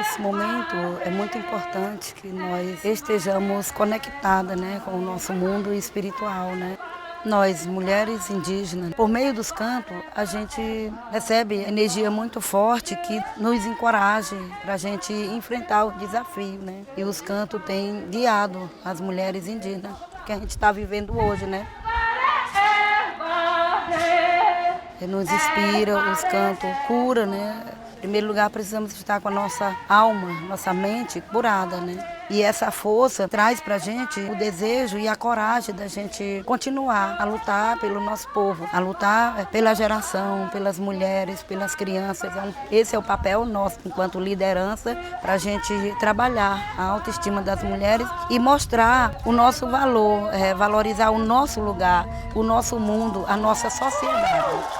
Esse momento é muito importante que nós estejamos conectadas, né, com o nosso mundo espiritual, né? Nós, mulheres indígenas, por meio dos cantos, a gente recebe energia muito forte que nos encoraja para a gente enfrentar o desafio, né? E os cantos têm guiado as mulheres indígenas que a gente está vivendo hoje, né? Nos inspira, os cantos cura, né? Em primeiro lugar, precisamos estar com a nossa alma, nossa mente curada, né? E essa força traz pra gente o desejo e a coragem da gente continuar a lutar pelo nosso povo, a lutar pela geração, pelas mulheres, pelas crianças. Esse é o papel nosso enquanto liderança para a gente trabalhar a autoestima das mulheres e mostrar o nosso valor, valorizar o nosso lugar, o nosso mundo, a nossa sociedade.